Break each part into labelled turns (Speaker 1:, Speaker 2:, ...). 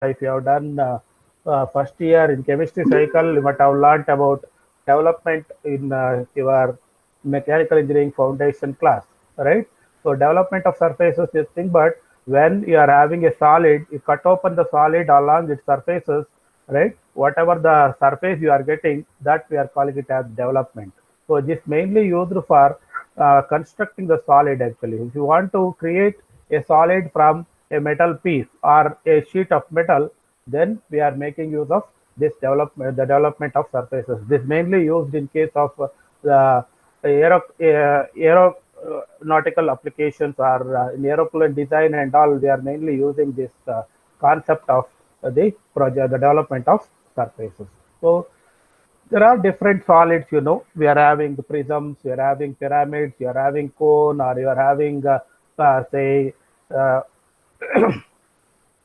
Speaker 1: if you have done first year in chemistry cycle, you might have learnt about development in your mechanical engineering foundation class, right? So development of surfaces is thing, but when you are having a solid, you cut open the solid along its surfaces, right? Whatever the surface you are getting, that we are calling it as development. So this mainly used for constructing the solid actually. If you want to create a solid from a metal piece or a sheet of metal, then we are making use of this development, the development of surfaces. This mainly used in case of the aeronautical applications or in aeroplane design and all. We are mainly using this concept of the project, the development of surfaces. So there are different solids, we are having the prisms, we are having pyramids, you are having cone, or you are having say uh,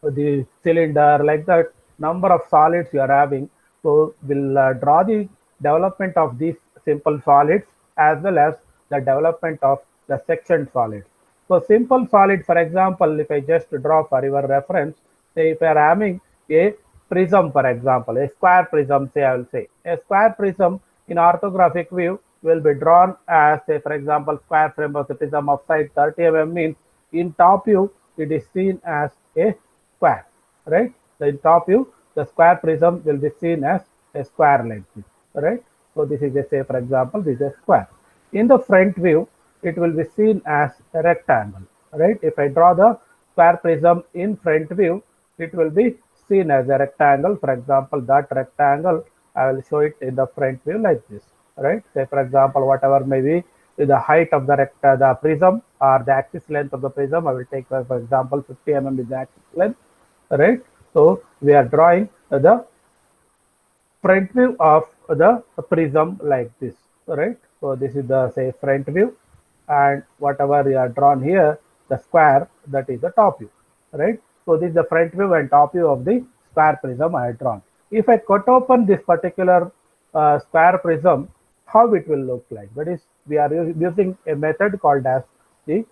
Speaker 1: the cylinder, like that number of solids you are having. So we'll draw the development of these simple solids as well as the development of the sectioned solids. So simple solid, for example, if I just draw for your reference, say if I am having a prism, for example, a square prism, say I will say a square prism in orthographic view will be drawn as, say, for example, square frame of the prism of side 30 mm means in top view it is seen as a square, right? So in top view, the square prism will be seen as a square like this, right? So this is a, say, for example, this is a square. In the front view, it will be seen as a rectangle, right? If I draw the square prism in front view, it will be seen as a rectangle. For example, that rectangle, I will show it in the front view like this, right? Say, for example, whatever may be the height of the prism or the axis length of the prism, I will take, for example, 50 mm is the axis length, right? So we are drawing the front view of the prism like this, right? So this is the, say, front view, and whatever you are drawn here, the square, that is the top view, right? So this is the front view and top view of the square prism I have drawn. If I cut open this particular square prism, how it will look like? That is, we are using a method called as the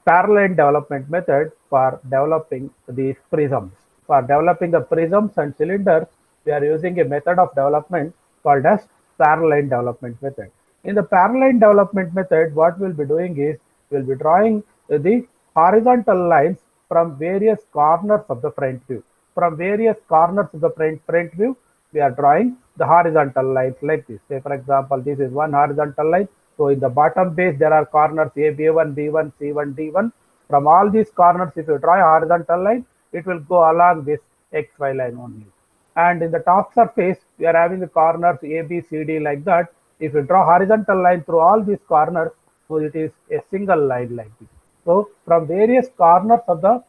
Speaker 1: parallel development method for developing these prisms. For developing the prisms and cylinders, we are using a method of development called as parallel development method. In the parallel development method, what we'll be doing is we'll be drawing the horizontal lines from various corners of the front view. From various corners of the front view, we are drawing the horizontal lines like this. Say, for example, this is one horizontal line. So in the bottom base, there are corners A, B1, B1, C1, D1. From all these corners, if you draw a horizontal line, it will go along this XY line only. And in the top surface, we are having the corners A, B, C, D like that. If you draw horizontal line through all these corners, so it is a single line like this. So from various corners of the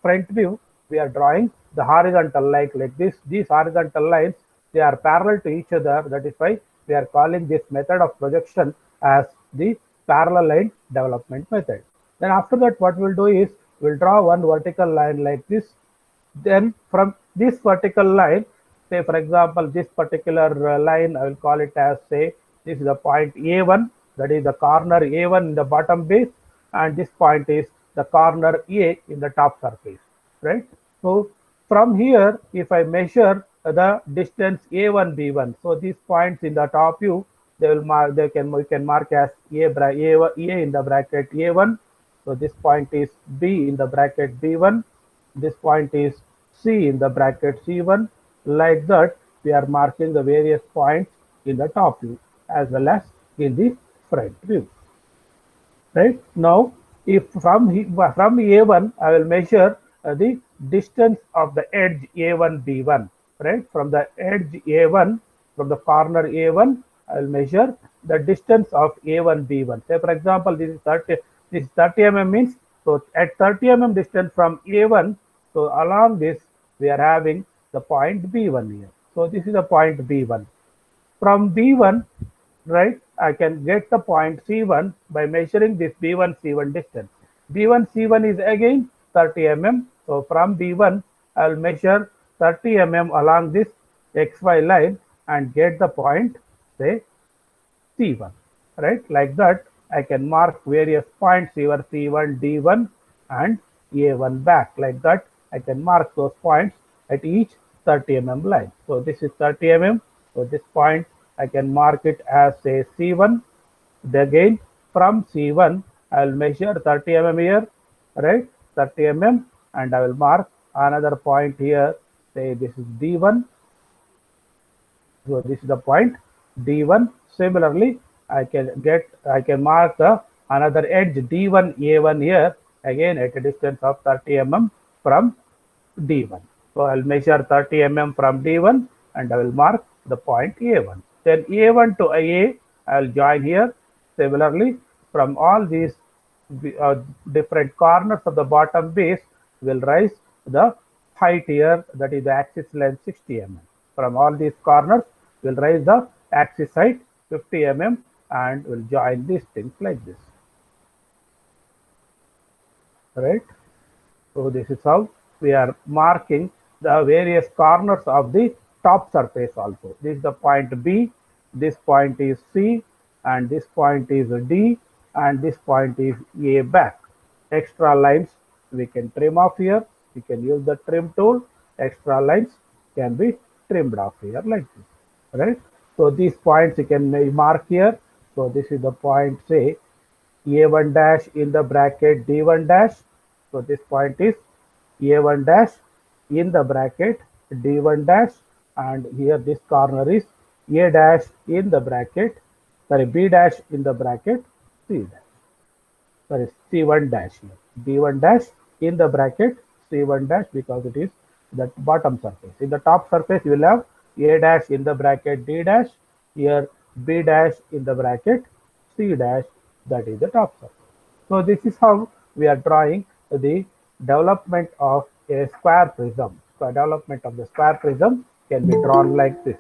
Speaker 1: front view, we are drawing the horizontal line like this. These horizontal lines, they are parallel to each other. That is why we are calling this method of projection as the parallel line development method. Then after that, what we'll do is we'll draw one vertical line like this. Then from this vertical line, say for example, this particular line, I will call it as, say, this is the point A1, that is the corner A1 in the bottom base, and this point is the corner A in the top surface, right? So from here, if I measure the distance A1, B1, so these points in the top view, they will mark, we can mark as A in the bracket A1. So this point is B in the bracket B1. This point is C in the bracket C1. Like that, we are marking the various points in the top view as well as in the front view. Right now, if from A1, I will measure the distance of the edge A1 B1. Right, from the edge A1, from the corner A1, I will measure the distance of A1 B1. Say for example, this is 30. This 30 mm means, so at 30 mm distance from A1, so along this we are having the point B1 here. So this is the point B1. From B1, right, I can get the point C1 by measuring this B1 C1 distance. B1 C1 is again 30 mm. So from B1, I will measure 30 mm along this XY line and get the point, say, C1, right? Like that, I can mark various points here, C1, D1, and A1 back. Like that, I can mark those points at each 30 mm line. So this is 30 mm. So this point I can mark it as say C1. Again from C1 I will measure 30 mm here, right? 30 mm, and I will mark another point here. Say this is D1. So this is the point D1. Similarly, I can mark the another edge D1 A1 here again at a distance of 30 mm from D1. So I'll measure 30 mm from D1 and I will mark the point A1. Then A1 to A, I'll join here. Similarly, from all these uh, different corners of the bottom base, will rise the height here, that is the axis length 60 mm. From all these corners, we'll raise the axis height 50 mm and we'll join these things like this, right? So this is how we are marking the various corners of the top surface also. This is the point B, this point is C, and this point is D, and this point is A back. Extra lines we can trim off here. We can use the trim tool. Extra lines can be trimmed off here like this, right? So these points you can mark here. So this is the point, say A1 dash in the bracket D1 dash. So this point is A1 dash in the bracket D1 dash, and here this corner is A dash in the bracket, sorry, B dash in the bracket C dash, sorry, C1 dash here. D1 dash in the bracket C1 dash because it is the bottom surface. In the top surface, you will have A dash in the bracket D dash, here B dash in the bracket C dash, that is the top surface. So this is how we are drawing the development of a square prism. So development of the square prism can be drawn like this,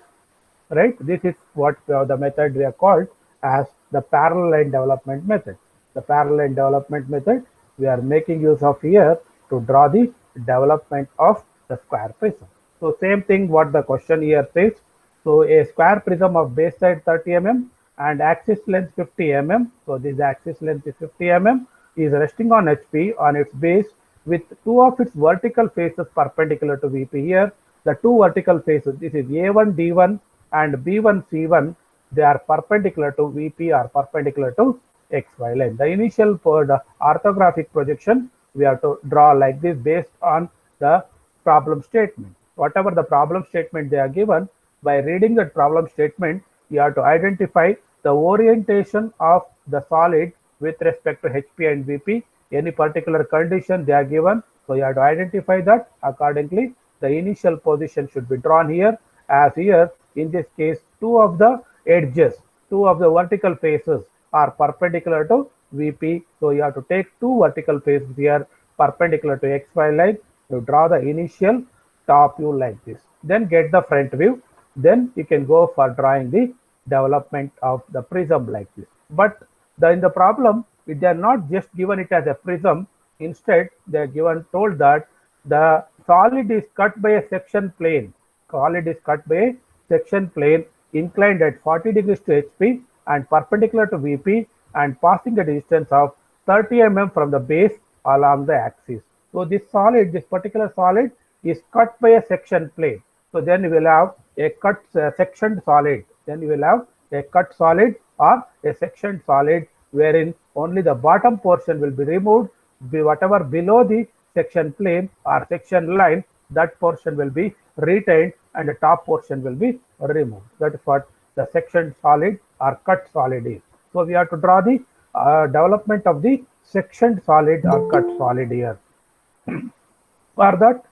Speaker 1: right? This is what the method we are called as the parallel line development method. The parallel line development method we are making use of here to draw the development of the square prism. So same thing what the question here says. So a square prism of base side 30 mm and axis length 50 mm. So this axis length is 50 mm, is resting on HP on its base with two of its vertical faces perpendicular to VP here. The two vertical faces, this is A1 D1 and B1 C1, they are perpendicular to VP or perpendicular to XY line. The initial for the orthographic projection we have to draw like this based on the problem statement. Whatever the problem statement they are given, by reading the problem statement, you have to identify the orientation of the solid with respect to HP and VP, any particular condition they are given. So you have to identify that accordingly. The initial position should be drawn here, as here in this case, two of the edges, two of the vertical faces are perpendicular to VP. So you have to take two vertical faces here perpendicular to XY line to draw the initial top view like this. Then get the front view. Then you can go for drawing the development of the prism like this. But in the problem, they are not just given it as a prism. Instead, they are given told that the solid is cut by a section plane. Solid is cut by a section plane inclined at 40 degrees to HP and perpendicular to VP and passing a distance of 30 mm from the base along the axis. So this solid, this particular solid is cut by a section plane. So then we will have a cut sectioned solid. Then we will have a cut solid or a sectioned solid wherein only the bottom portion will be removed. Whatever below the section plane or section line, that portion will be retained and the top portion will be removed. That is what the sectioned solid or cut solid is. So we have to draw the development of the sectioned solid or cut solid here. For that,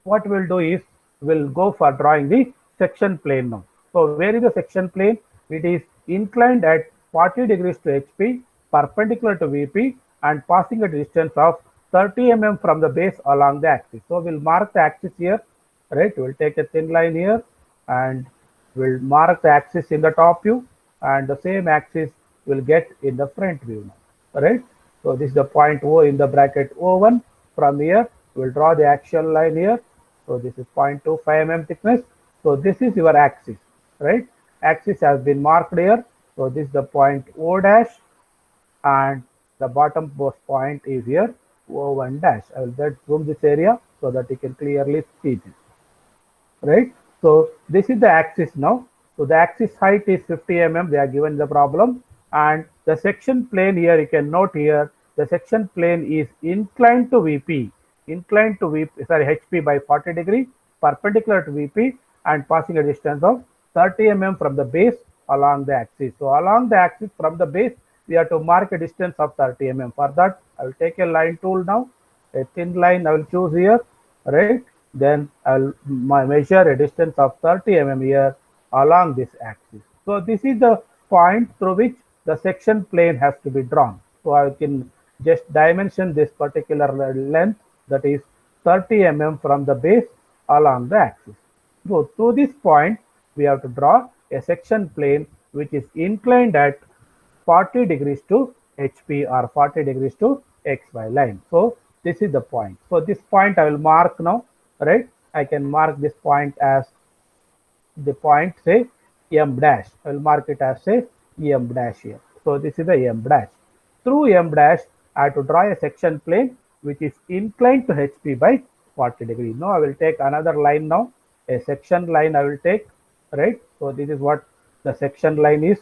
Speaker 1: what we'll do is we'll go for drawing the section plane now. So where is the section plane? It is inclined at 40 degrees to HP, perpendicular to VP and passing a distance of 30 mm from the base along the axis. So we'll mark the axis here, right? We'll take a thin line here and we'll mark the axis in the top view and the same axis will get in the front view now, right? So this is the point O in the bracket O1. From here, we'll draw the axial line here. So this is 0.25 mm thickness. So this is your axis, right? Axis has been marked here. So this is the point O dash and the bottom post point is here O1 dash. I will just zoom this area so that you can clearly see this, right? So this is the axis now. So the axis height is 50 mm. They are given the problem, and the section plane here you can note here the section plane is inclined to VP, inclined to VP, sorry, HP by 40 degree, perpendicular to VP, and passing a distance of 30 mm from the base along the axis. So along the axis from the base, we have to mark a distance of 30 mm. For that, I will take a line tool now. A thin line I will choose here, right? Then I'll measure a distance of 30 mm here along this axis. So this is the point through which the section plane has to be drawn. So I can just dimension this particular length, that is 30 mm from the base along the axis. So to this point, we have to draw a section plane which is inclined at 40 degrees to HP or 40 degrees to XY line. So this is the point. So this point I will mark now, right? I can mark this point as the point, say M dash. I will mark it as say M dash here. So this is the M dash. Through M dash, I have to draw a section plane which is inclined to HP by 40 degree. Now I will take another line now, a section line I will take, right? So this is what the section line is.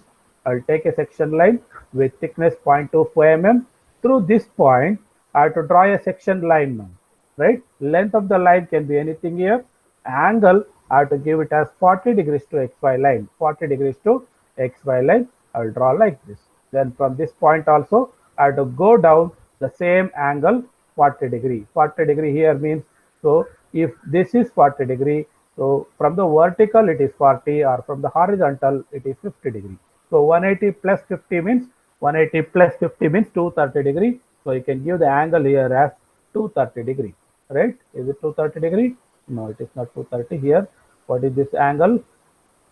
Speaker 1: I will take a section line with thickness 0.25 mm. Through this point, I have to draw a section line now, right? Length of the line can be anything here. Angle, I have to give it as 40 degrees to XY line. 40 degrees to XY line, I will draw like this. Then from this point also, I have to go down the same angle 40 degree. 40 degree here means, so if this is 40 degree, so from the vertical it is 40, or from the horizontal it is 50 degree. So 180 plus 50 means 180 plus 50 means 230 degree. So you can give the angle here as 230 degree, right? Is it 230 degree? No, it is not 230 here. What is this angle?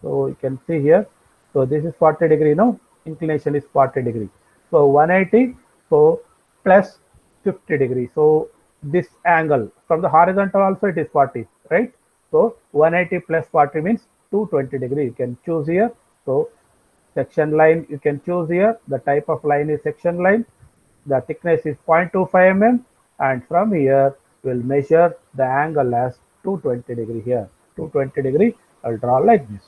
Speaker 1: So you can see here. So this is 40 degree now. Inclination is 40 degree. So 180, so plus 50 degree. So this angle from the horizontal also it is 40, right? So 180 plus 40 means 220 degree. You can choose here. So section line you can choose here. The type of line is section line. The thickness is 0.25 mm, and from here we'll measure the angle as 220 degree here. 220 degree, I'll draw like this.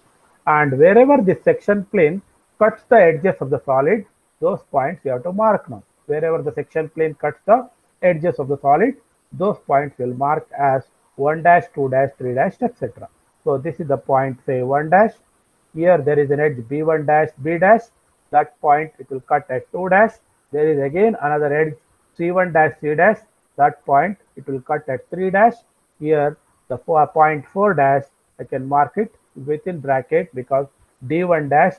Speaker 1: And wherever this section plane cuts the edges of the solid, those points you have to mark now. Wherever the section plane cuts the edges of the solid, those points will mark as 1 dash, 2 dash, 3 dash, etc. So this is the point, say 1 dash. Here there is an edge B1 dash, B dash. That point it will cut at 2 dash. There is again another edge C1 dash, C dash. That point it will cut at 3 dash. Here the point 4 dash, I can mark it within bracket because D1 dash,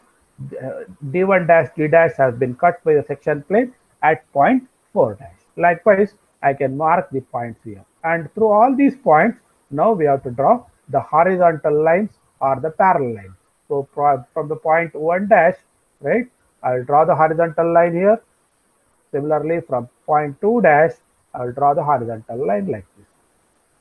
Speaker 1: D1 dash, D dash has been cut by the section plane at point 4 dash. Likewise, I can mark the points here. And through all these points, now we have to draw the horizontal lines or the parallel lines. So from the point 1 dash, right, I will draw the horizontal line here. Similarly, from point 2 dash, I will draw the horizontal line like this,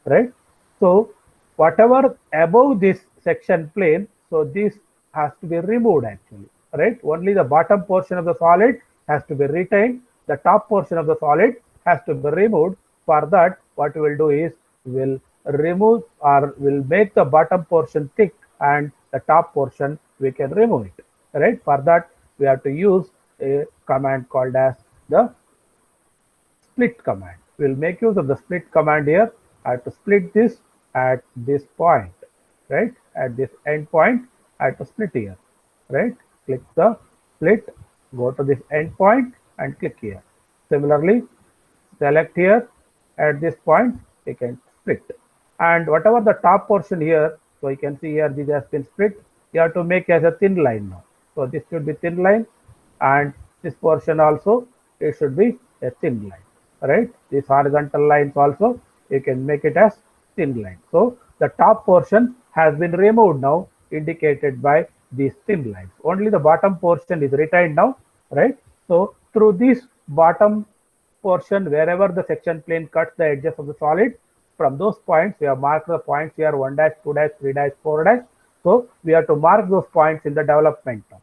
Speaker 1: right? So whatever above this section plane, so this has to be removed actually, right? Only the bottom portion of the solid has to be retained. The top portion of the solid has to be removed. For that, what we will do is we will remove or will make the bottom portion thick and the top portion we can remove it, right? For that, we have to use a command called as the split command. We will make use of the split command here. I have to split this at this point, right? At this end point, I have to split here, right? Click the split, go to this end point and click here. Similarly, select here at this point, you can split. And whatever the top portion here, so you can see here this has been split. You have to make as a thin line now. So this should be thin line, and this portion also it should be a thin line, right? These horizontal lines also you can make it as thin line. So the top portion has been removed now, indicated by these thin lines. Only the bottom portion is retained now, right? So through this bottom portion, wherever the section plane cuts the edges of the solid, from those points we have marked the points here 1 dash, 2 dash, 3 dash, 4 dash. So we have to mark those points in the development term.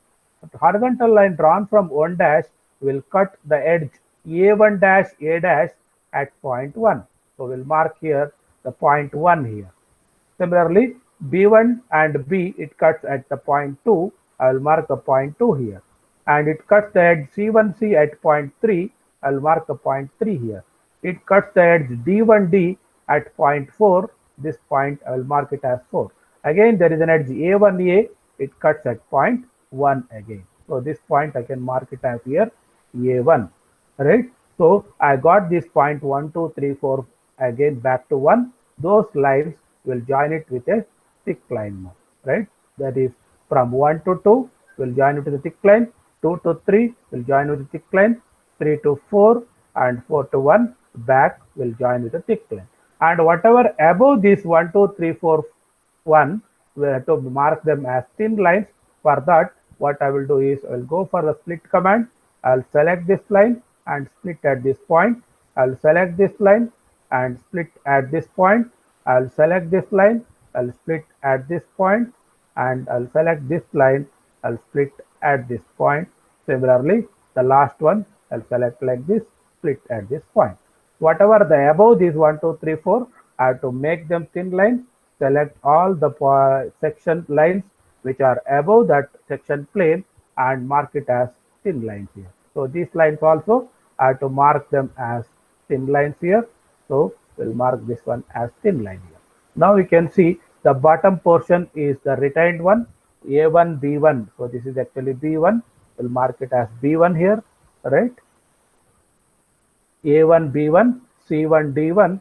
Speaker 1: The horizontal line drawn from 1 dash will cut the edge A1 dash, A dash at point 1. So we'll mark here the point 1 here. Similarly, B1 and B, it cuts at the point 2. I will mark the point 2 here. And it cuts the edge C1C at point 3. I will mark the point 3 here. It cuts the edge D1D at point 4. This point I will mark it as 4. Again, there is an edge A1A. It cuts at point 1 again. So this point I can mark it as here A1. Right? So I got this point 1, 2, 3, 4 again back to 1. Those lines will join it with a thick line now, right? That is from 1 to 2 will join it with a thick line, 2 to 3 will join with a thick line, 3 to 4 and 4 to 1 back will join with a thick line. And whatever above this 1, 2, 3, 4, 1, we have to mark them as thin lines. For that, what I will do is I will go for the split command. I will select this line and split at this point. I will select this line and split at this point. I'll select this line, I'll split at this point, and I'll select this line, I'll split at this point. Similarly, the last one, I'll select like this, split at this point. Whatever the above these 1, 2, 3, 4, I have to make them thin lines, select all the section lines which are above that section plane and mark it as thin lines here. So these lines also, I have to mark them as thin lines here. So we'll mark this one as thin line here. Now we can see the bottom portion is the retained one, A1, B1. So this is actually B1. We'll mark it as B1 here, right? A1, B1, C1, D1,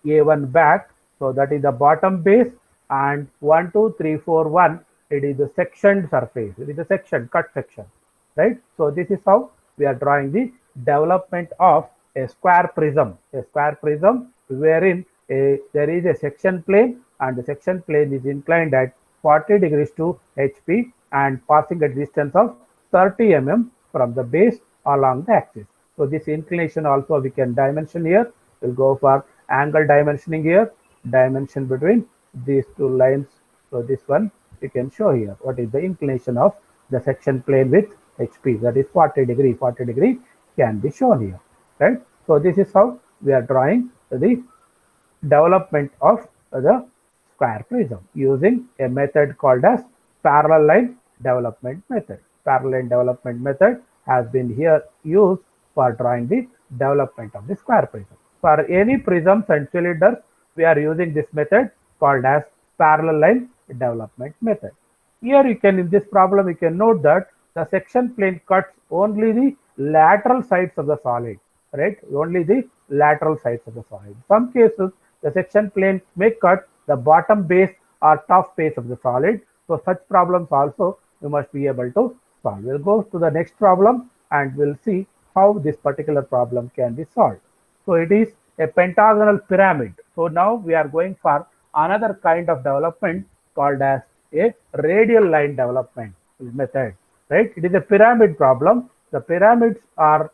Speaker 1: A1 back. So that is the bottom base, and 1, 2, 3, 4, 1. It is the sectioned surface. It is a section, cut section, right? So this is how we are drawing the development of a square prism. A square prism wherein there is a section plane, and the section plane is inclined at 40 degrees to HP and passing a distance of 30 mm from the base along the axis. So this inclination also we can dimension here. We'll go for angle dimensioning here, dimension between these two lines. So this one you can show here what is the inclination of the section plane with HP, that is 40 degree. 40 degree can be shown here, right? So this is how we are drawing the development of the square prism using a method called as parallel line development method. Parallel line development method has been here used for drawing the development of the square prism. For any prisms and cylinders, we are using this method called as parallel line development method. Here you can, in this problem, you can note that the section plane cuts only the lateral sides of the solid, right? Only the lateral sides of the solid. In some cases, the section plane may cut the bottom base or top face of the solid. So such problems also you must be able to solve. We'll go to the next problem and we'll see how this particular problem can be solved. So it is a pentagonal pyramid. So now we are going for another kind of development called as a radial line development method, right? It is a pyramid problem. The pyramids are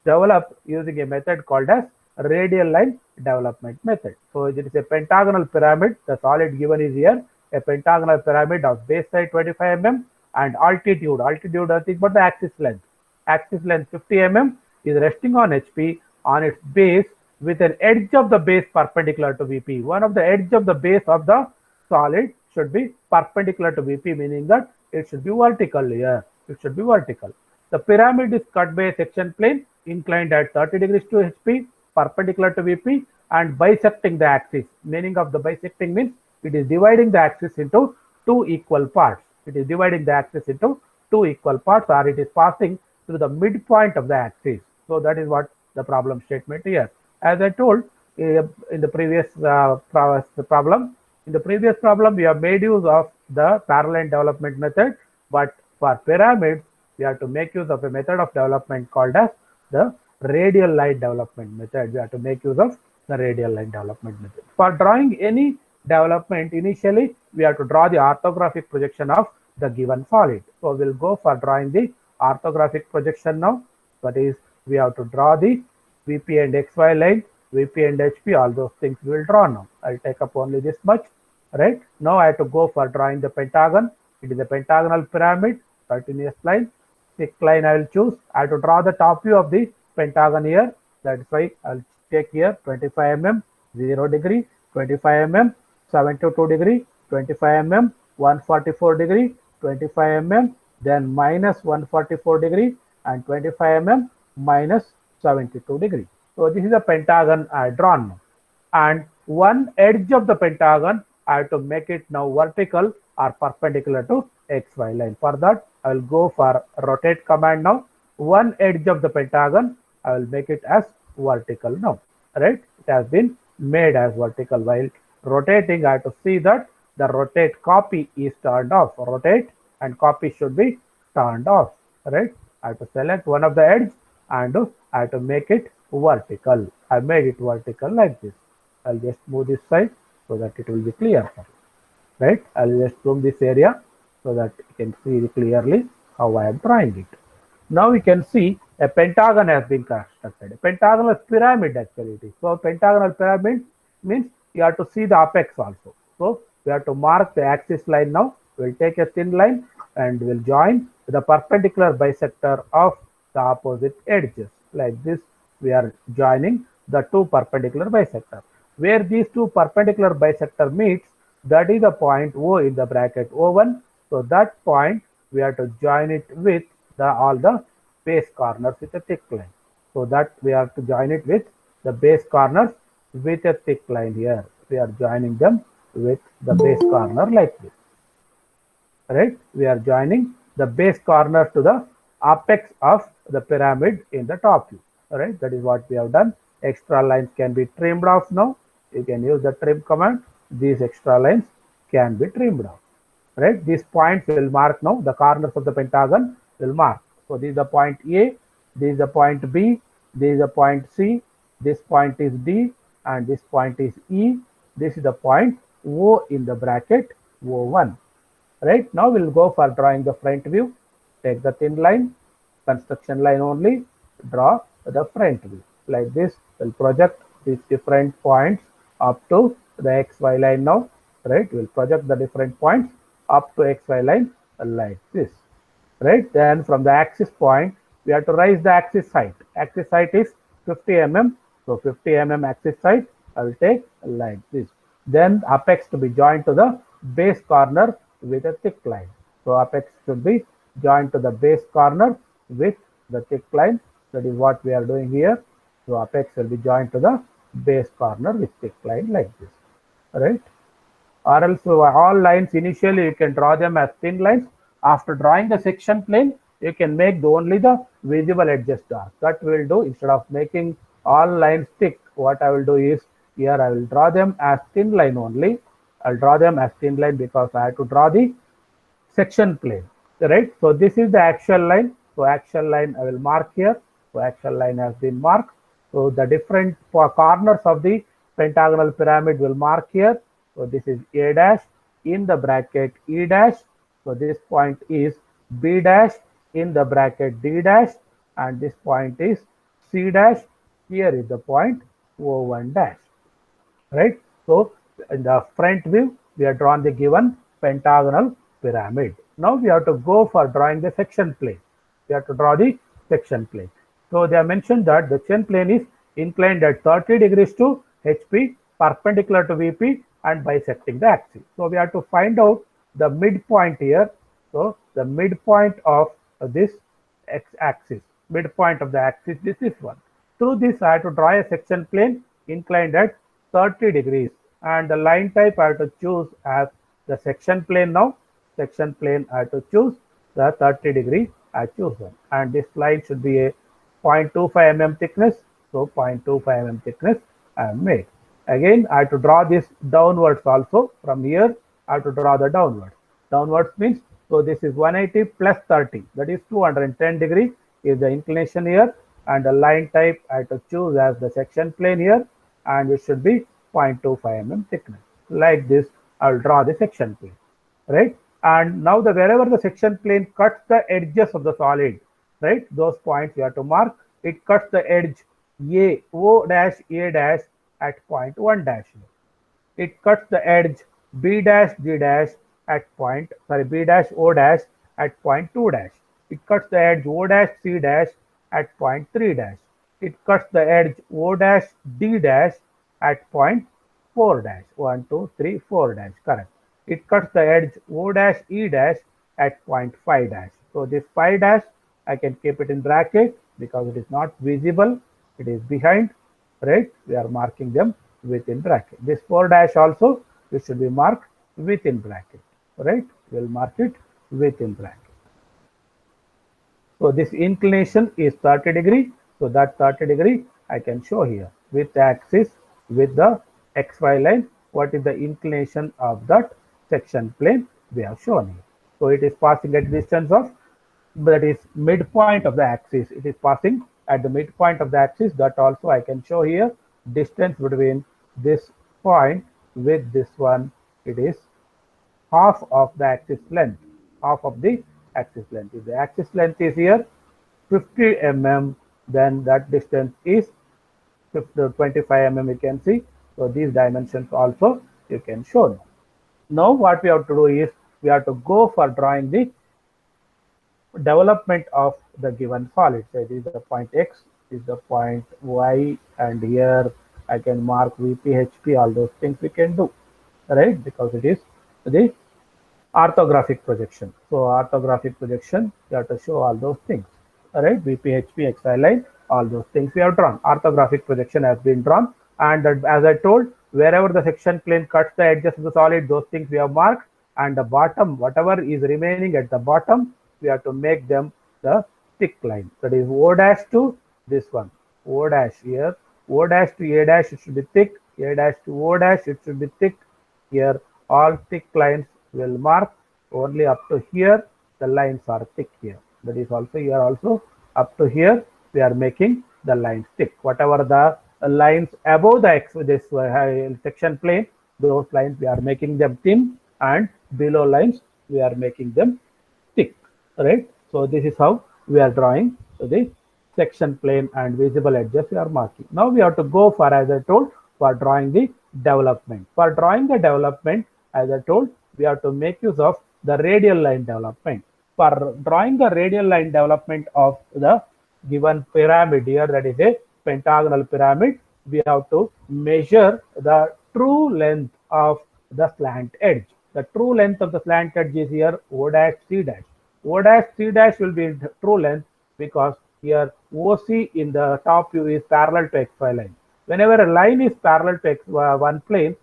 Speaker 1: developed using a method called as radial line development method. So it is a pentagonal pyramid. The solid given is here, a pentagonal pyramid of base side 25 mm and altitude nothing but the axis length. Axis length 50 mm is resting on HP on its base with an edge of the base perpendicular to VP. One of the edge of the base of the solid should be perpendicular to VP, meaning that it should be vertical here. It should be vertical. The pyramid is cut by a section plane inclined at 30 degrees to HP, perpendicular to VP, and bisecting the axis. Meaning of the bisecting means it is dividing the axis into two equal parts. It is dividing the axis into two equal parts, or it is passing through the midpoint of the axis. So that is what the problem statement here. As I told in the previous problem, we have made use of the parallel development method, but for pyramids, we have to make use of a method of development called as the radial line development method. We have to make use of the radial line development method. For drawing any development, initially, we have to draw the orthographic projection of the given solid. So we'll go for drawing the orthographic projection now. That is, we have to draw the VP and XY line, VP and HP, all those things we will draw now. I'll take up only this much, right? Now I have to go for drawing the pentagon. It is a pentagonal pyramid, continuous line. Thick line I will choose. I have to draw the top view of the pentagon here. That's why I'll take here 25 mm, 0 degree, 25 mm, 72 degree, 25 mm, 144 degree, 25 mm, then minus 144 degree, and 25 mm minus 72 degree. So this is a pentagon I drawn now. And one edge of the pentagon, I have to make it now vertical or perpendicular to XY line. For that, I will go for rotate command now. One edge of the pentagon, I will make it as vertical now. Right? It has been made as vertical. While rotating, I have to see that the rotate copy is turned off. Rotate and copy should be turned off. Right? I have to select one of the edge and I have to make it vertical. I made it vertical like this. I'll just move this side so that it will be clear. Right? I'll just zoom this area so that you can see clearly how I am drawing it. Now we can see a pentagon has been constructed. A pentagonal pyramid actually it is. So pentagonal pyramid means you have to see the apex also. So we have to mark the axis line now. We'll take a thin line and we'll join the perpendicular bisector of the opposite edges. Like this, we are joining the two perpendicular bisectors. Where these two perpendicular bisector meets, that is the point O in the bracket O1. So that point we have to join it with all the base corners with a thick line. So that we have to join it with the base corners with a thick line here. We are joining them with the base corner like this. Right? We are joining the base corner to the apex of the pyramid in the top view. Alright, that is what we have done. Extra lines can be trimmed off now. You can use the trim command. These extra lines can be trimmed off. Right? These points will mark now. The corners of the pentagon will mark. So this is the point A, this is the point B, this is the point C, this point is D, and this point is E. This is the point O in the bracket O1. Right? Now we'll go for drawing the front view. Take the thin line, construction line only, draw the front view. Like this, we'll project these different points up to the XY line now. Right? We'll project the different points up to XY line like this. Right? Then from the axis point, we have to raise the axis height. Axis height is 50 mm. So 50 mm axis height, I will take like this. Then apex to be joined to the base corner with a thick line. So apex should be joined to the base corner with the thick line. That is what we are doing here. So apex will be joined to the base corner with thick line like this. Right? Or else all lines initially you can draw them as thin lines. After drawing the section plane, you can make only the visible edges dark. That we will do instead of making all lines thick. What I will do is here I will draw them as thin line only. I'll draw them as thin line because I have to draw the section plane. Right? So this is the actual line. So actual line I will mark here. So actual line has been marked. So the different corners of the pentagonal pyramid will mark here. So this is A dash in the bracket E dash. So this point is B dash in the bracket D dash, and this point is C dash. Here is the point O1 dash. Right? So in the front view, we have drawn the given pentagonal pyramid. Now we have to go for drawing the section plane. We have to draw the section plane. So they have mentioned that the section plane is inclined at 30 degrees to HP, perpendicular to VP, and bisecting the axis. So we have to find out the midpoint here. So the midpoint of this x-axis, midpoint of the axis, this is one. Through this, I have to draw a section plane inclined at 30 degrees, and the line type I have to choose as the section plane now. Section plane I have to choose the 30 degree. I choose one, and this line should be a 0.25 mm thickness. So 0.25 mm thickness I have made. Again, I have to draw this downwards also. From here, I have to draw the downwards. Downwards means, so this is 180 plus 30, that is 210 degree is the inclination here, and the line type I have to choose as the section plane here, and it should be 0.25 mm thickness. Like this, I will draw the section plane. Right? And now wherever the section plane cuts the edges of the solid, right, those points you have to mark. It cuts the edge A, O dash A dash at point 1 dash. It cuts the edge B dash D dash at B dash O dash at point 2 dash. It cuts the edge O dash C dash at point 3 dash. It cuts the edge O dash D dash at point 4 dash. 1, 2, 3, 4 dash. Correct. It cuts the edge O dash E dash at point 5 dash. So this 5 dash, I can keep it in bracket because it is not visible. It is behind, right? We are marking them within bracket. This 4 dash also, it should be marked within bracket, right? We'll mark it within bracket. So this inclination is 30 degree. So that 30 degree I can show here with the axis with the XY line. What is the inclination of that section plane we have shown here. So it is passing at distance of, that is midpoint of the axis. It is passing at the midpoint of the axis. That also I can show here. Distance between this point with this one, it is half of the axis length. Half of the axis length. If the axis length is here 50 mm, then that distance is 25 mm, you can see. So these dimensions also you can show. Now what we have to do is we have to go for drawing the development of the given solid. Say this is the point X, this is the point Y, and here I can mark VP, HP, all those things we can do, right? Because it is the orthographic projection. So orthographic projection, you have to show all those things, right? VP, HP, XY line, all those things we have drawn. Orthographic projection has been drawn, and as I told, wherever the section plane cuts the edges of the solid, those things we have marked, and the bottom, whatever is remaining at the bottom, we have to make them the thick line. That is O dash to this one, O dash here, O dash to A dash, it should be thick, A dash to O dash, it should be thick. Here all thick lines will mark, only up to here the lines are thick here. That is also here also up to here we are making the lines thick. Whatever the lines above the X, this section plane, those lines we are making them thin, and below lines we are making them thick, right? So this is how we are drawing the section plane and visible edges we are marking. Now we have to go for, as I told, for drawing the development. For drawing the development, as I told, we have to make use of the radial line development. For drawing the radial line development of the given pyramid here, that is a pentagonal pyramid, we have to measure the true length of the slant edge. The true length of the slant edge is here O dash C dash. O dash C dash will be true length because here OC in the top view is parallel to XY line. Whenever a line is parallel to one plane,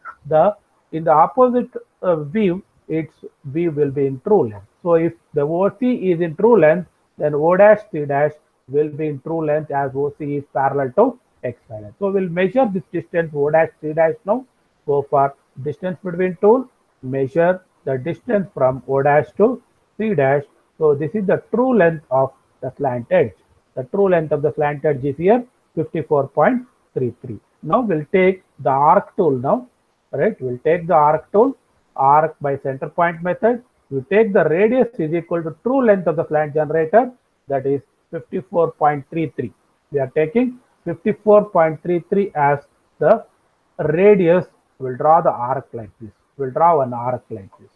Speaker 1: in the opposite view, its view will be in true length. So if the OC is in true length, then O dash C dash will be in true length as OC is parallel to XY line. So we'll measure this distance O dash C dash now. Go for distance between tool, measure the distance from O dash to C dash. So this is the true length of the slant edge. The true length of the slant edge is here 54.33. Now we'll take the arc tool now, right? We'll take the arc tool, arc by center point method. We take the radius is equal to true length of the slant generator, that is 54.33. We are taking 54.33 as the radius. We'll draw the arc like this. We'll draw an arc like this.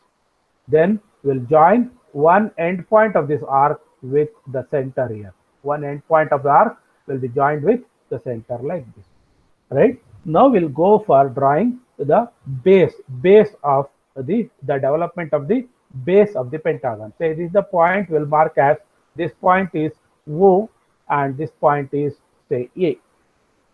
Speaker 1: Then we'll join one end point of this arc with the center here. One end point of the arc will be joined with the center like this, right? Now we'll go for drawing the base of the development of the base of the pentagon. Say this is the point we'll mark as, this point is O and this point is, say, A.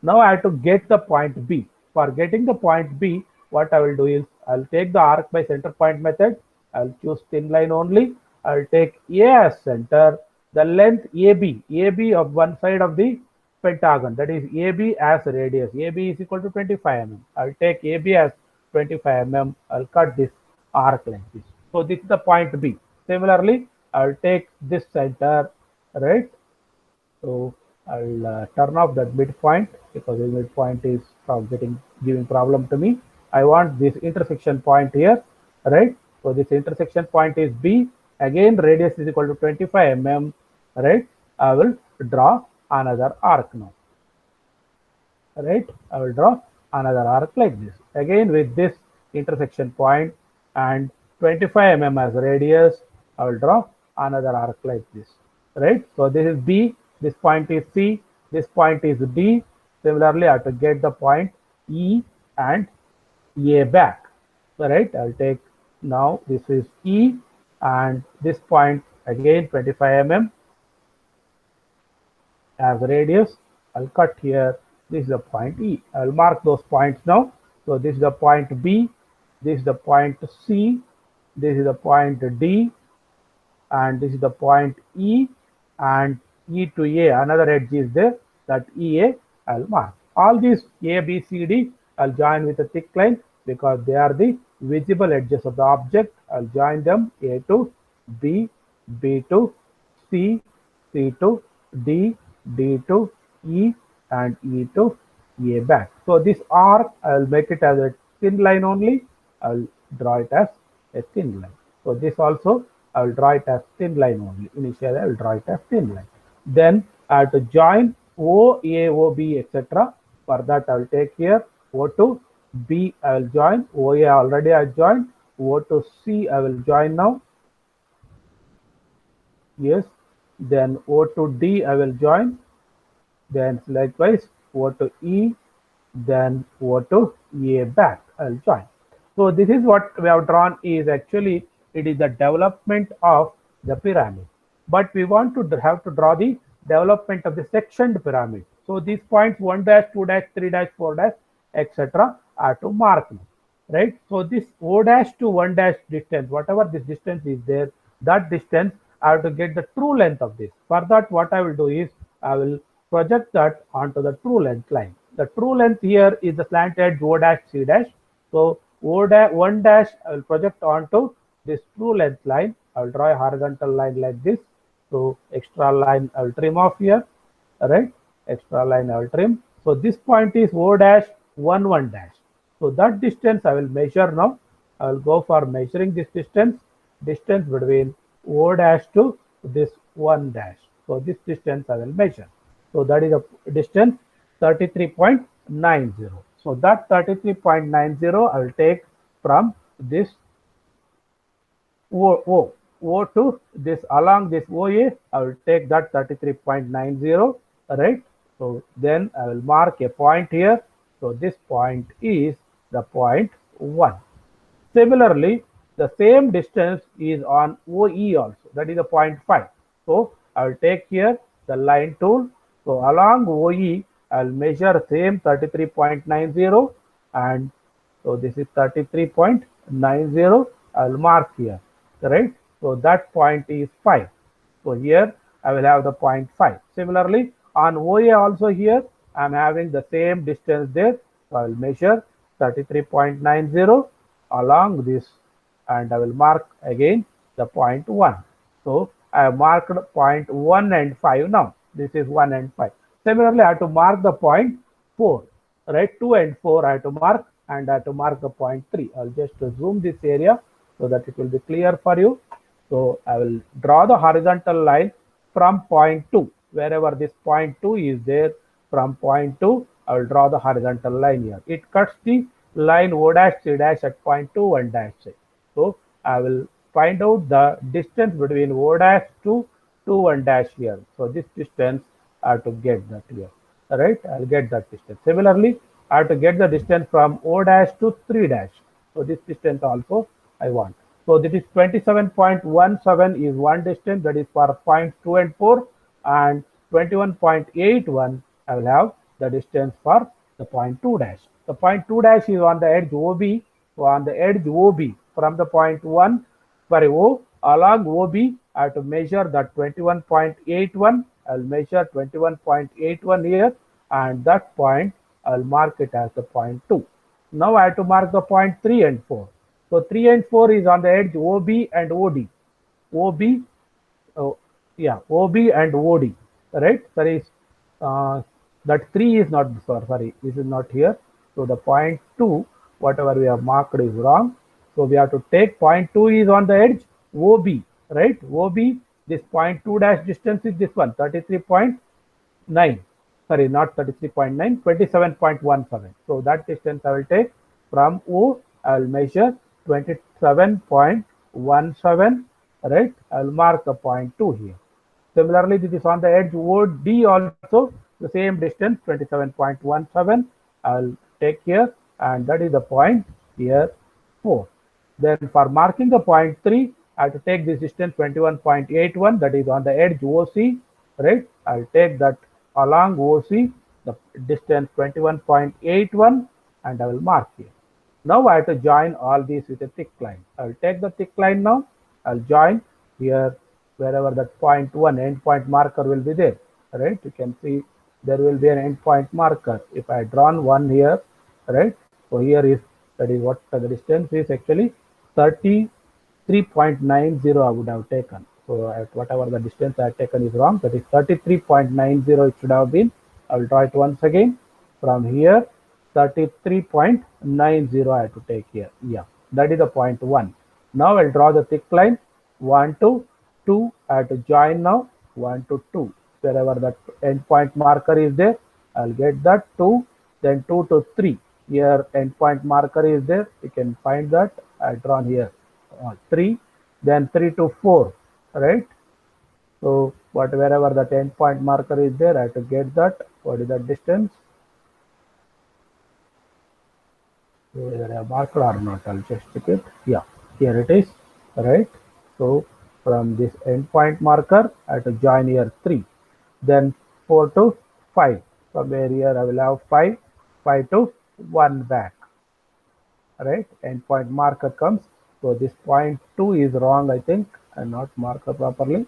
Speaker 1: Now I have to get the point B. For getting the point B, what I will do is I'll take the arc by center point method. I'll choose thin line only. I'll take A as center, the length AB of one side of the pentagon, that is AB as radius. AB is equal to 25 mm. I'll take AB as 25 mm. I'll cut this arc like this. So this is the point B. Similarly, I'll take this center, right? So I'll turn off that midpoint because the midpoint is giving problem to me. I want this intersection point here, right? So this intersection point is B. Again, radius is equal to 25 mm, right? I will draw another arc now, right? I will draw another arc like this. Again, with this intersection point and 25 mm as radius, I will draw another arc like this, right? So this is B, this point is C, this point is D. Similarly, I have to get the point E and A back. So, right, I'll take now this is E and this point again 25 mm as radius. I'll cut here. This is the point E. I'll mark those points now. So this is the point B. This is the point C. This is the point D. And this is the point E. And E to A, another edge is there. That EA, I'll mark. All these A, B, C, D, I'll join with a thick line because they are the visible edges of the object. I'll join them A to B, B to C, C to D, D to E, and E to A back. So this arc, I'll make it as a thin line only. I'll draw it as a thin line. So this also I will draw it as thin line only. Initially, I will draw it as thin line. Then I have to join O, A, O, B, etc. For that, I will take here O to B, I will join. O, A already I joined. O to C, I will join now. Yes. Then O to D, I will join. Then likewise O to E, then O to A back, I'll join. So this is what we have drawn is actually it is the development of the pyramid. But we want to have to draw the development of the sectioned pyramid. So these points 1 dash, 2 dash, 3 dash, 4 dash, etc. are to mark now, right? So this O dash to 1 dash distance, whatever this distance is there, that distance I have to get the true length of this. For that, what I will do is I will project that onto the true length line. The true length here is the slant edge O dash C dash. So O dash 1 dash I will project onto this true length line. I will draw a horizontal line like this. So extra line I will trim off here. Alright, extra line I will trim. So this point is O dash 1 1 dash. So that distance I will measure now. I will go for measuring this distance between O dash to this 1 dash. So this distance I will measure. So that is a distance 33.90. So that 33.90 I will take from this O to this along this OA. I will take that 33.90, right? So then I will mark a point here. So this point is the point 1. Similarly, the same distance is on OE also, that is the point 5. So I will take here the line tool. So along OE, I will measure same 33.90 and so this is 33.90. I will mark here, right? So that point is 5. So here I will have the point 5. Similarly, on OA also here, I am having the same distance there. So I will measure 33.90 along this and I will mark again the point 1. So I have marked point 1 and 5 now. This is 1 and 5. Similarly, I have to mark the point 4, right? 2 and 4 I have to mark and I have to mark the point 3. I'll just zoom this area so that it will be clear for you. So I will draw the horizontal line from point 2. Wherever this point 2 is there, from point 2, I will draw the horizontal line here. It cuts the line O dash C dash at point 2 1 dash C. So I will find out the distance between O dash to 2 1 dash here. So this distance I have to get that here. Alright, I'll get that distance. Similarly, I have to get the distance from O dash to 3 dash. So this distance also I want. So this is 27.17 is one distance, that is for points 2 and 4, and 21.81 I will have the distance for the point 2 dash. The point 2 dash is on the edge OB. So on the edge OB from the point 1 for O along OB I have to measure that 21.81. I will measure 21.81 here and that point I will mark it as the point 2. Now I have to mark the point 3 and 4. So 3 and 4 is on the edge OB and OD. OB, OB and OD, right? Sorry, that 3 is not, sorry, this is not here. So the point 2, whatever we have marked is wrong. So we have to take point 2 is on the edge OB, right? OB, this point 2 dash distance is this one, 33.9. Sorry, not 33.9, 27.17. So that distance I will take from O, I will measure 27.17, right? I will mark the point 2 here. Similarly, this is on the edge OD also, the same distance, 27.17. I will take here, and that is the point here 4. Then for marking the point 3, I have to take this distance 21.81, that is on the edge OC, right? I'll take that along OC, the distance 21.81, and I will mark here. Now I have to join all these with a thick line. I will take the thick line now. I'll join here wherever that point 1 end point marker will be there, right? You can see there will be an end point marker. If I drawn one here, right? So here is, that is what the distance is actually 33.90 I would have taken. So at whatever the distance I have taken is wrong. That is 33.90 it should have been. I will draw it once again. From here 33.90 I have to take here. Yeah, that is the point 1. Now I'll draw the thick line 1 to 2. I have to join now 1 to 2. Wherever that end point marker is there, I'll get that 2, then 2 to 3. Here end point marker is there. You can find that. I drawn here 3, then 3 to 4, right? So but wherever that end point marker is there, I have to get that. What is the distance? Whether I have marked or not, I'll just check it. Yeah, here it is, right? So from this endpoint marker, I have to join here 3, then 4 to 5. Somewhere here I will have 5, 5 to 1 back, right? Endpoint marker comes. So this point 2 is wrong, I think. I not marked properly.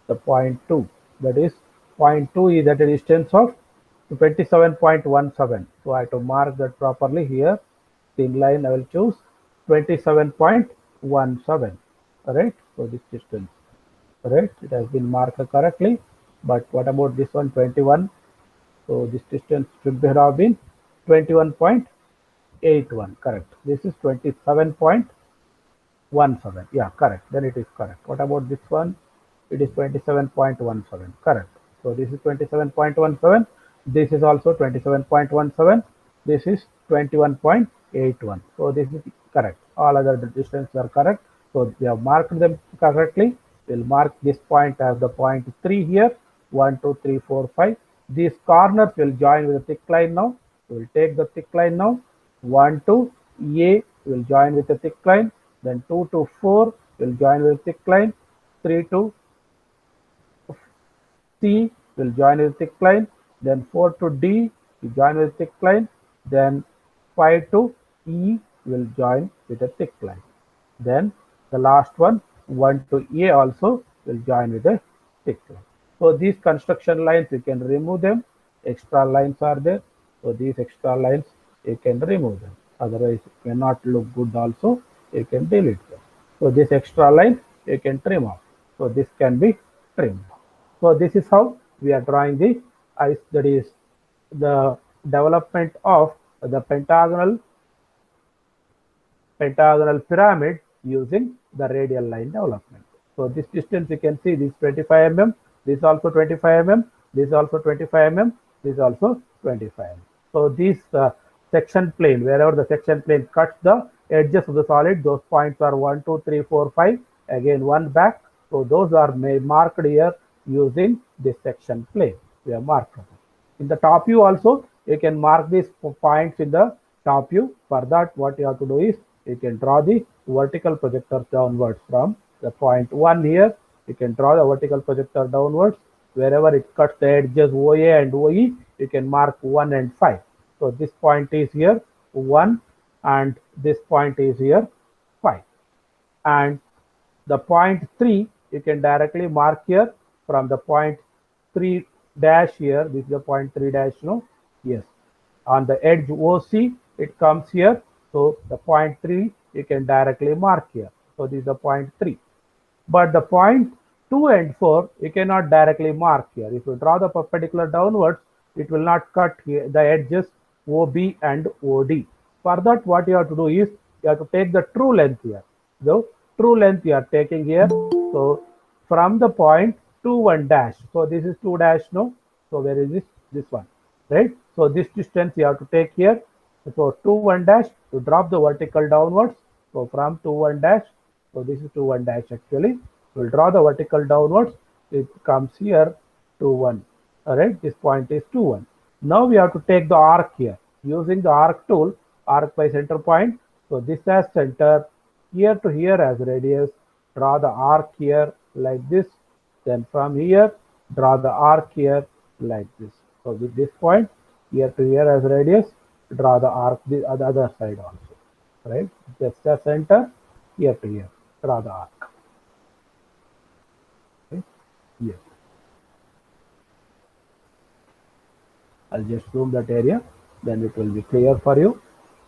Speaker 1: The point 2, that is point 2 is at a distance of 27.17. So I have to mark that properly here. Thin line I will choose 27.17, right? So this distance, right? It has been marked correctly. But what about this one, 21? So this distance should have been 21.81, correct. This is 27.17. Yeah, correct. Then it is correct. What about this one? It is 27.17, correct. So this is 27.17. This is also 27.17. This is 21.81. So this is correct. All other distances are correct. So we have marked them correctly. We'll mark this point as the point 3 here. 1, 2, 3, 4, 5. These corners will join with a thick line now. We will take the thick line now. 1 to A will join with a thick line. Then 2 to 4 will join with a thick line. 3 to C will join with a thick line. Then 4 to D will join with a thick line. Then 5 to E will join with a thick line. Then the last one, 1 to A also will join with a thick line. So these construction lines, you can remove them. Extra lines are there. So these extra lines, you can remove them. Otherwise, it may not look good also. You can delete them. So this extra line, you can trim off. So this can be trimmed. So this is how we are drawing the ice, that is the development of the pentagonal pyramid using the radial line development. So this distance you can see, this 25 mm, this also 25 mm, this also 25 mm, this also 25 mm. So this section plane, wherever the section plane cuts the edges of the solid, those points are 1, 2, 3, 4, 5, again 1 back. So those are marked here using this section plane. We have marked them. In the top view also, you can mark these points in the top view. For that, what you have to do is, you can draw the vertical projector downwards from the point 1 here. You can draw the vertical projector downwards. Wherever it cuts the edges OA and OE, you can mark 1 and 5. So this point is here 1 and this point is here 5. And the point 3, you can directly mark here from the point 3 dash here. This is the point 3 dash, no? Yes. On the edge OC, it comes here. So the point 3, you can directly mark here. So this is the point 3. But the point 2 and 4, you cannot directly mark here. If you draw the perpendicular downwards, it will not cut here the edges OB and OD. For that, what you have to do is, you have to take the true length here. The true length you are taking here. So from the point 2, 1 dash. So this is 2 dash, no? So where is this? This one, right? So this distance you have to take here. So 2, 1 dash, to drop the vertical downwards. So from 2, 1 dash, so this is 2, 1 dash actually. We'll draw the vertical downwards. It comes here 2, 1. All right, this point is 2, 1. Now we have to take the arc here. Using the arc tool, arc by center point, So this has center, here to here as radius, draw the arc here like this, then from here draw the arc here like this. So with this point, here to here as radius, draw the arc the other side also, right? Just the center, here to here, draw the arc. Okay? Yes. I'll just zoom that area, then it will be clear for you.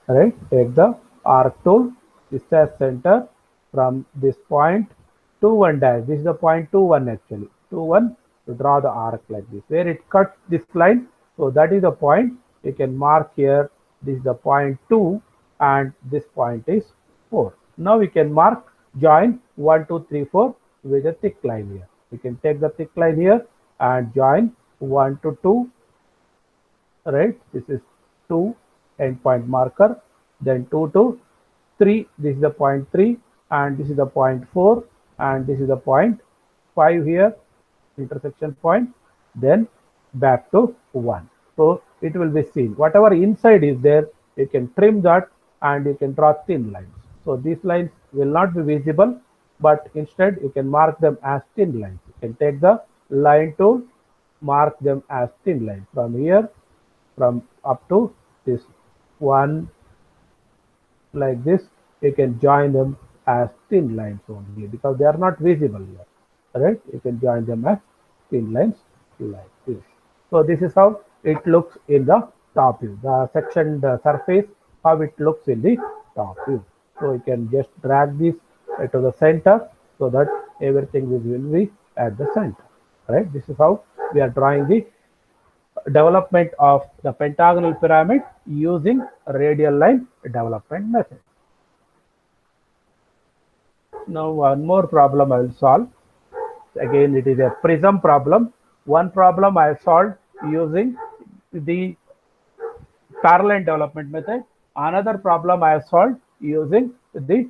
Speaker 1: Right? Take the arc tool, this as center from this point 2 1 dash. This is the point 2 1 actually. 2 1 to draw the arc like this. Where it cuts this line, so that is the point. You can mark here. This is the point 2 and this point is 4. Now we can mark join 1 2 3 4 with a thick line here. We can take the thick line here and join 1 to 2. Right, this is 2 endpoint marker, then 2 to 3, this is the point 3 and this is the point 4 and this is the point 5 here, intersection point, then back to 1. So it will be seen, whatever inside is there, you can trim that and you can draw thin lines. So these lines will not be visible, but instead you can mark them as thin lines. You can take the line tool, mark them as thin lines from here, from up to this one like this. You can join them as thin lines only because they are not visible here, right? You can join them as thin lines like this. So this is how it looks in the top view, the sectioned surface, how it looks in the top view. So you can just drag this to the center so that everything will be at the center, right? This is how we are drawing the development of the pentagonal pyramid using radial line development method. Now one more problem I will solve. Again, it is a prism problem. One problem I have solved using the parallel development method. Another problem I have solved using the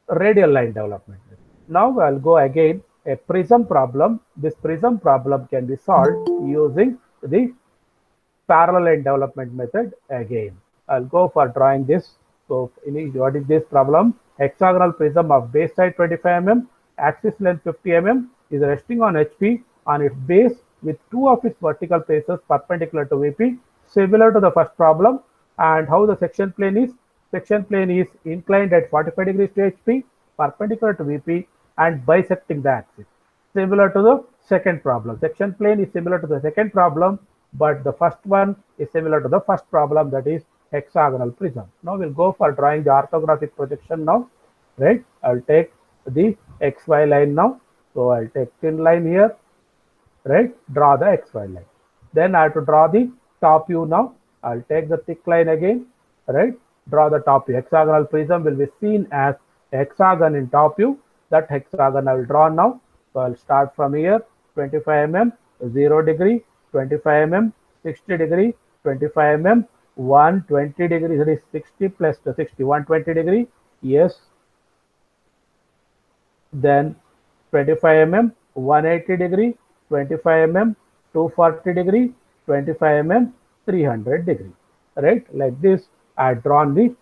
Speaker 1: radial line development method. Now I'll go again a prism problem. This prism problem can be solved using the parallel line development method again. I'll go for drawing this. So what is this problem? Hexagonal prism of base side 25 mm, axis length 50 mm is resting on HP on its base with two of its vertical faces perpendicular to VP, similar to the first problem. And how the section plane is? Section plane is inclined at 45 degrees to HP, perpendicular to VP and bisecting the axis. Similar to the second problem. Section plane is similar to the second problem, but the first one is similar to the first problem, that is hexagonal prism. Now we'll go for drawing the orthographic projection now, right? I'll take the XY line now. So I'll take thin line here, right? Draw the XY line. Then I have to draw the top view now. I'll take the thick line again, right? Draw the top view. Hexagonal prism will be seen as a hexagon in top view. That hexagon I will draw now. So I'll start from here, 25 mm, 0 degree, 25 mm, 60 degree, 25 mm, 120 degree, that is 60 plus the 60, 120 degree, yes. Then 25 mm, 180 degree, 25 mm, 240 degree, 25 mm, 300 degree, right? Like this, I have drawn the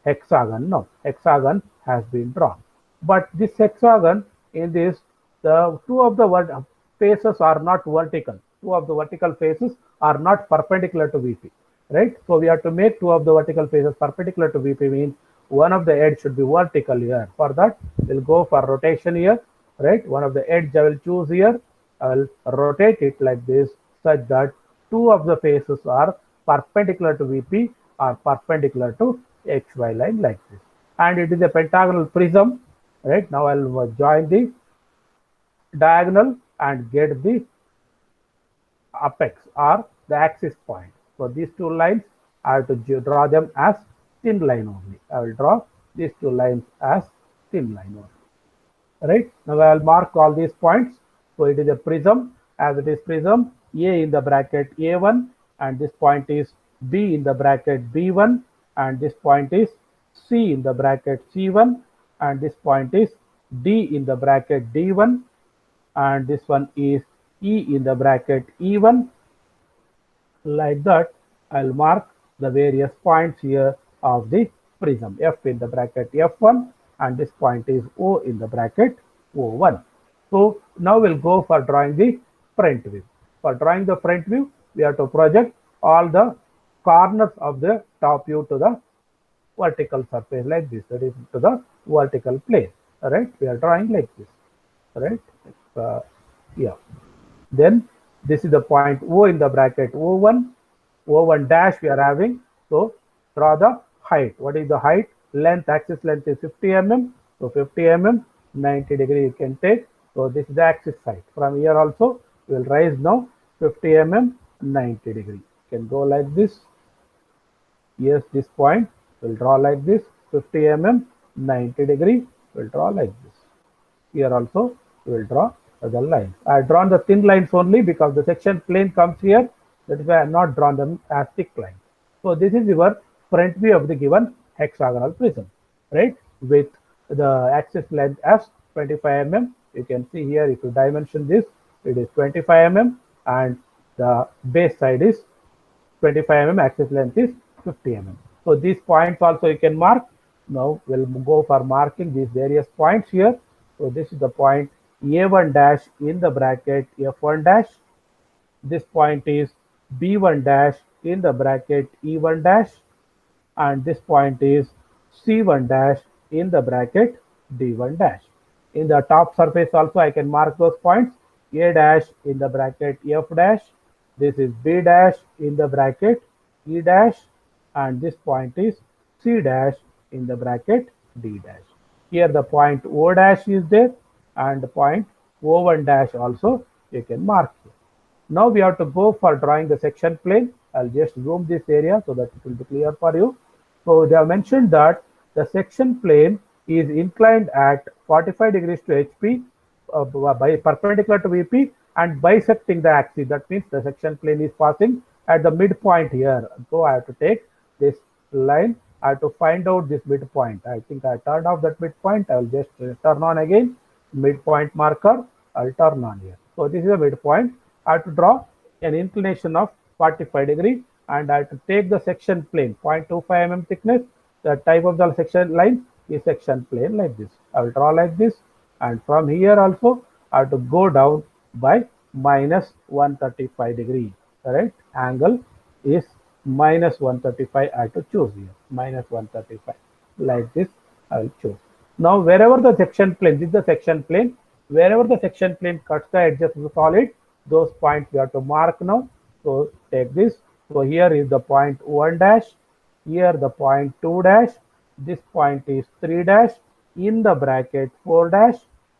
Speaker 1: hexagon now. Hexagon has been drawn. But this hexagon, in this, the two of the faces are not vertical. Two of the vertical faces are not perpendicular to VP, right? So we have to make two of the vertical faces perpendicular to VP, means one of the edge should be vertical here. For that, we'll go for rotation here, right? One of the edge I will choose here. I will rotate it like this, such that two of the faces are perpendicular to VP or perpendicular to XY line like this. And it is a pentagonal prism, right? Now I'll join the diagonal and get the apex or the axis point. So these two lines, I have to draw them as thin line only. I will draw these two lines as thin line only. Right? Now I will mark all these points. So it is a prism. As it is prism, A in the bracket A1, and this point is B in the bracket B1, and this point is C in the bracket C1, and this point is D in the bracket D1, and this one is E in the bracket E1. Like that, I'll mark the various points here of the prism, F in the bracket F1, and this point is O in the bracket O1. So now we'll go for drawing the front view. For drawing the front view, we have to project all the corners of the top view to the vertical surface like this, that is to the vertical plane. All right, we are drawing like this. All right, yeah. Then this is the point O in the bracket O1, O1 dash we are having. So draw the height. What is the height? Length, axis length is 50 mm. So 50 mm, 90 degree you can take. So this is the axis height. From here also we will rise now 50 mm, 90 degree. You can go like this. Yes, this point will draw like this, 50 mm, 90 degree, will draw like this. Here also we will draw the lines. I have drawn the thin lines only because the section plane comes here. That is why I have not drawn them as thick lines. So this is your front view of the given hexagonal prism, right? With the axis length as 25 mm. You can see here if you dimension this, it is 25 mm and the base side is 25 mm, axis length is 50 mm. So these points also you can mark. Now we'll go for marking these various points here. So this is the point A1 dash in the bracket F1 dash. This point is B1 dash in the bracket E1 dash. And this point is C1 dash in the bracket D1 dash. In the top surface also I can mark those points. A dash in the bracket F dash. This is B dash in the bracket E dash. And this point is C dash in the bracket D dash. Here the point O dash is there and the point O1 dash also you can mark here. Now we have to go for drawing the section plane. I'll just zoom this area so that it will be clear for you. So they have mentioned that the section plane is inclined at 45 degrees to HP by perpendicular to VP and bisecting the axis. That means the section plane is passing at the midpoint here. So I have to take this line. I have to find out this midpoint. I think I turned off that midpoint. I will just turn on again. Midpoint marker. I'll turn on here. So this is a midpoint. I have to draw an inclination of 45 degree and I have to take the section plane 0.25 mm thickness. The type of the section line is section plane like this. I will draw like this and from here also I have to go down by minus 135 degree. Correct? Angle is minus 135. I have to choose here minus 135 like this. I will choose. Now wherever the section plane, this is the section plane, wherever the section plane cuts the edges of the solid, those points we have to mark now. So take this. So here is the point 1 dash, here the point 2 dash, this point is 3 dash, in the bracket 4 dash,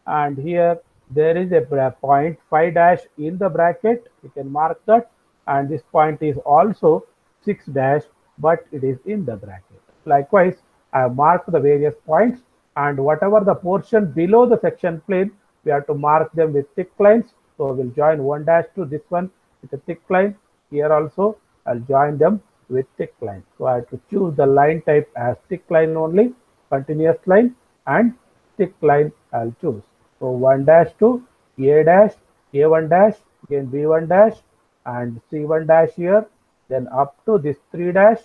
Speaker 1: and here there is a point 5 dash in the bracket. You can mark that, and this point is also 6 dash, but it is in the bracket. Likewise, I have marked the various points, and whatever the portion below the section plane, we have to mark them with thick lines. So we'll join 1 dash to this one with a thick line. Here also I'll join them with thick line. So I have to choose the line type as thick line only, continuous line, and thick line I'll choose. So 1 dash to A dash, A1 dash, again B1 dash, and C1 dash here, then up to this 3 dash,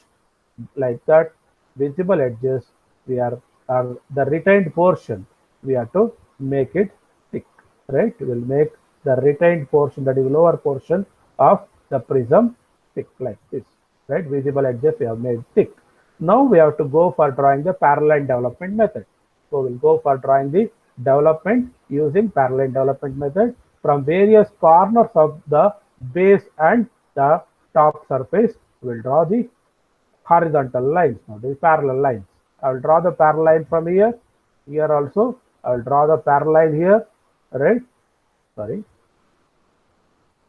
Speaker 1: like that. Visible edges, we are the retained portion, we have to make it thick, right? We will make the retained portion, that is lower portion of the prism, thick like this, right? Visible edges we have made thick. Now we have to go for drawing the parallel development method. So we'll go for drawing the development using parallel development method from various corners of the base and the top surface. We'll draw the horizontal lines now, the parallel lines. I will draw the parallel line from here. Here also I will draw the parallel line here, right? Sorry.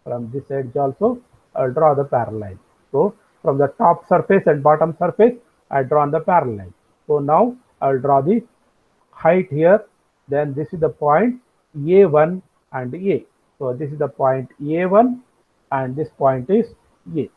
Speaker 1: From this edge also I will draw the parallel line. So from the top surface and bottom surface I drawn the parallel line. So now I will draw the height here. Then this is the point A1 and A. So this is the point A1 and this point is A.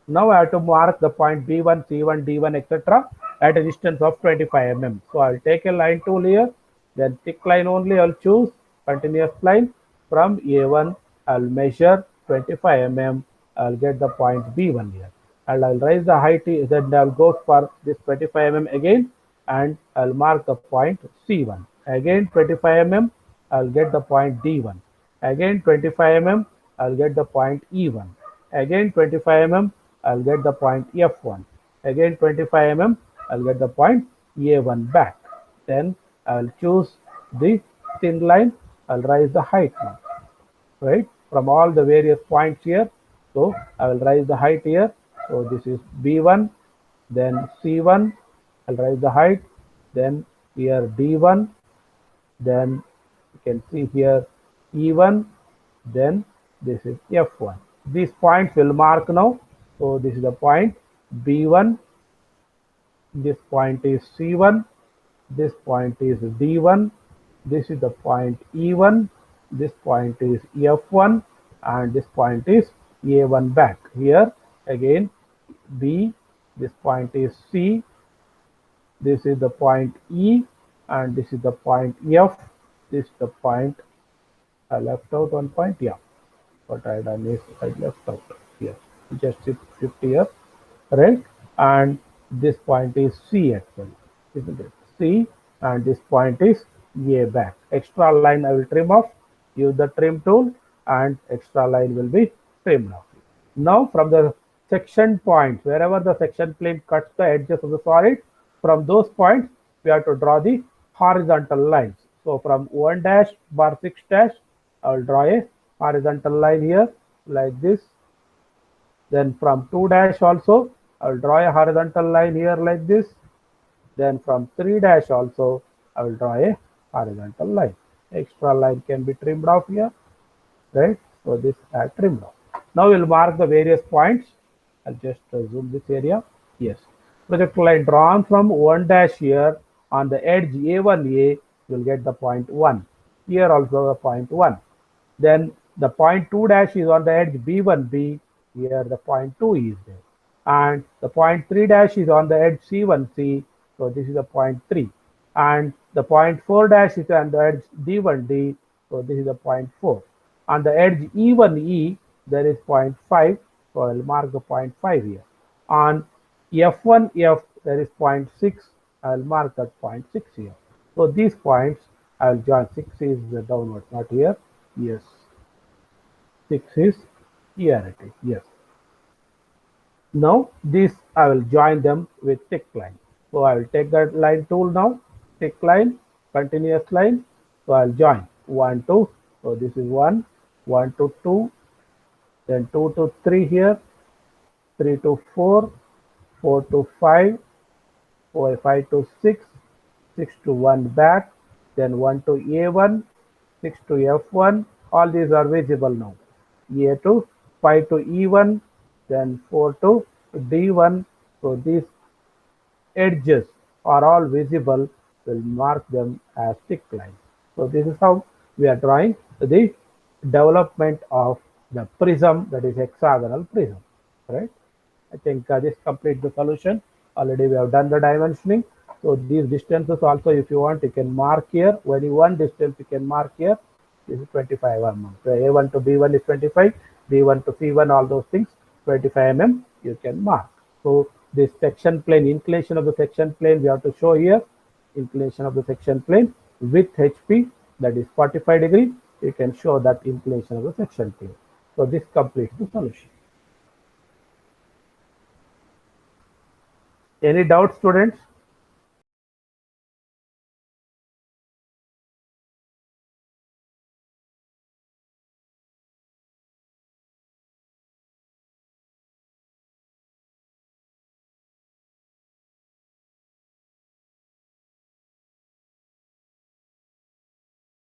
Speaker 1: Now I have to mark the point B1, C1, D1, etc. at a distance of 25 mm. So I'll take a line tool here, then thick line only I'll choose, continuous line. From A1 I'll measure 25 mm, I'll get the point B1 here. And I'll raise the height, then I'll go for this 25 mm again. and I'll mark the point C1. Again 25 mm, I'll get the point D1. Again 25 mm, I'll get the point E1. Again 25 mm, I'll get the point F1. Again 25 mm, I'll get the point A1 back. Then I'll choose the thin line, I'll raise the height now, right? From all the various points here. So I will raise the height here. So this is B1, then C1, I'll raise the height, then here D1, then you can see here E1, then this is F1. These points will mark now. So this is the point B1, this point is C1, this point is D1, this is the point E1, this point is F1, and this point is A1 back. Here again B, this point is C, this is the point E, and this is the point F, this is the point. I left out one point, yeah. What I done is I left out here, just shift here, right? And this point is C actually, isn't it? C, and this point is A back. Extra line I will trim off, use the trim tool, and extra line will be trimmed off. Now from the section points, wherever the section plane cuts the edges of the solid, from those points we have to draw the horizontal lines. So from 1 dash bar 6 dash, I will draw a horizontal line here like this. Then from 2 dash also, I will draw a horizontal line here like this. Then from 3 dash also, I will draw a horizontal line. Extra line can be trimmed off here, right? So this I trimmed off. Now we'll mark the various points. I'll just zoom this area. Yes. Project line drawn from 1 dash here on the edge A1A, you'll get the point 1. Here also the point 1. Then the point 2 dash is on the edge B1B. Here the point 2 is there. And the point 3 dash is on the edge C1C. So this is the point 3. And the point 4 dash is on the edge D1D. So this is the point 4. On the edge E1E, there is point 5. So I'll mark the point 5 here. On F1F, there is point 6. I'll mark that point 6 here. So these points, I'll join. 6 is the downward, not here. Yes. 6 is here it is. Yes. Now this I will join them with thick line. So I will take that line tool now, thick line, continuous line. So I'll join 1, 2. So this is 1, 1 to 2, then 2 to 3 here, 3 to 4, 4 to 5, 4, 5 to 6, 6 to 1 back, then 1 to A1, 6 to F1. All these are visible now. A2, 5 to E1, then 4 to D1. So these edges are all visible. We'll mark them as thick lines. So this is how we are drawing the development of the prism, that is hexagonal prism, right? I think this completes the solution. Already we have done the dimensioning. So these distances also, if you want, you can mark here. When you want distance, you can mark here. This is 25 mm. So A1 to B1 is 25, B1 to C1, all those things, 25 mm you can mark. So this section plane, inclination of the section plane, we have to show here. Inclination of the section plane with HP, that is 45 degree. You can show that inclination of the section plane. So this completes the solution. Any doubts, students?